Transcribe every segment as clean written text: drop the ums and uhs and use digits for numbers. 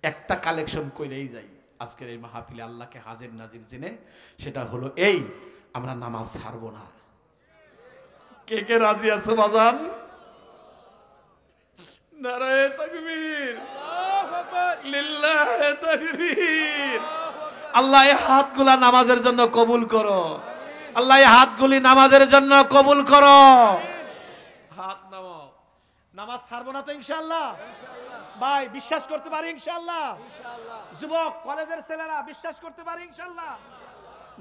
একটা কালেকশন কইলেই যাই আজকের এই মাহফিলে আল্লাহকে হাজির নাজির জেনে, সেটা হলো এই, আমরা নামাজ ছাড়বো না। কে কে রাজি আছো বাজান? নারায়ে তাকবীর, আল্লাহু আকবার, লিল্লাহি তাকবীর। আল্লাহ এই হাতগুলা নামাজের জন্য কবুল করো, আল্লাহ এই হাতগুলি নামাজের জন্য কবুল করো। হাত নামাও। নামাজ ছাড়বো না তো ইনশাআল্লাহ? ভাই বিশ্বাস করতে পারি ইনশাআল্লাহ? যুবক কলেজের ছেলেরা বিশ্বাস করতে পারি ইনশাআল্লাহ?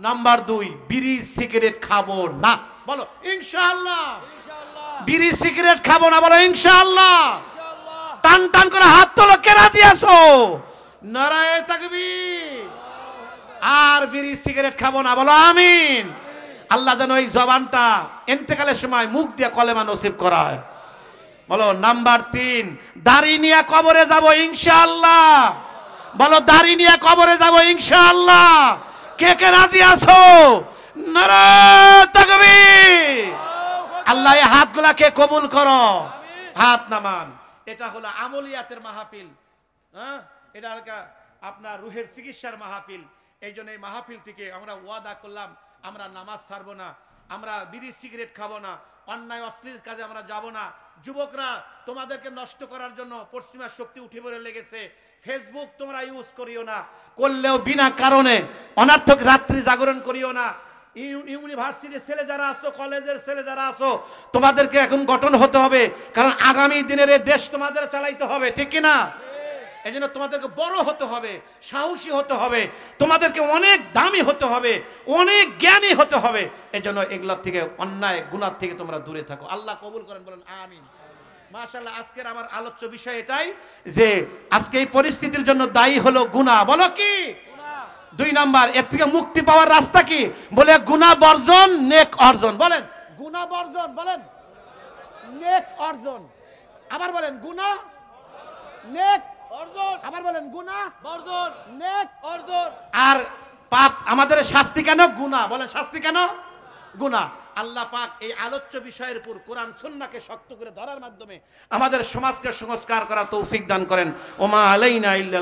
নাম্বার 2, বিড়ি সিগারেট খাবো না, বলো ইনশাআল্লাহ। বিড়ি সিগারেট খাবো না, বলো ইনশাআল্লাহ। টান টান করে হাত তোলো, কে রাজি আছো? নারায়ে তাকবীর। আর বিড়ি সিগারেট খাবো না, বলো আমিন। আল্লাহ যেন এই জবানটা ইন্তেকালের সময় মুখ দিয়ে কলেমা নসিব করায়। বলো নাম্বার 3, দাড়ি নিয়ে কবরে যাব ইনশাআল্লাহ, বলো দাড়ি নিয়ে কবরে যাব ইনশাআল্লাহ। কে কে রাজি আছো? নারায়ে তাকবীর। আল্লাহ এই হাতগুলাকে কবুল করো, হাত নামান। এটা হলো আমলিয়াতের মাহফিল, হ্যাঁ, এটা আপনার রুহের চিকিৎসার মাহফিল। এই জন্য এই মাহফিল থেকে আমরা ওয়াদা করলাম, আমরা নামাজ ছাড়বো না, আমরা বিড়ি সিগারেট খাবো না, অন্যায় অশ্লীল কাজে আমরা যাব না। যুবকরা, তোমাদেরকে নষ্ট করার জন্য পশ্চিমা শক্তি উঠে পড়ে লেগেছে। ফেসবুক তোমরা ইউজ করিও না, করলেও বিনা কারণে অনর্থক রাত্রি জাগরণ করিও না। ইউনিভার্সিটির ছেলে যারা আছো, কলেজের ছেলে যারা আছো, তোমাদেরকে এখন গঠন হতে হবে, কারণ আগামী দিনের এই দেশ তোমাদের চালাইতে হবে, ঠিক কিনা? এই জন্য তোমাদেরকে বড় হতে হবে, সাহসী হতে হবে, তোমাদেরকে অনেক দামি হতে হবে, অনেক জ্ঞানী হতে হবে। এই জন্য এগুলোর থেকে, অন্যায় গুনাহ থেকে তোমরা দূরে থাকো। আল্লাহ কবুল করেন, বলেন আমিন। মাশাআল্লাহ। আজকের আমার আলোচ্য বিষয় এটাই যে আজকে এই পরিস্থিতির জন্য দায়ী হলো গুনাহ। বলো কি? 2 নাম্বার, এর থেকে মুক্তি পাওয়ার রাস্তা কি? বলে গুনাহ বর্জন, নেক অর্জন। বলেন গুনাহ বর্জন, বলেন নেক অর্জন। আবার বলেন গুনাহ নেক অর্জন। আবার বলেন গুনাহ বর্জন, নেক অর্জন। আর পাপ আমাদের শাস্তি কেন? গুনাহ। বলেন শাস্তি কেন? গুনাহ। আল্লাহ পাক এই আলোচ্য বিষয়ের উপর কোরআন সুন্নাহকে শক্ত করে ধরার মাধ্যমে আমাদের সমাজকে সংস্কার করার তৌফিক দান করেন। ওমা আলাইনা ইল্লা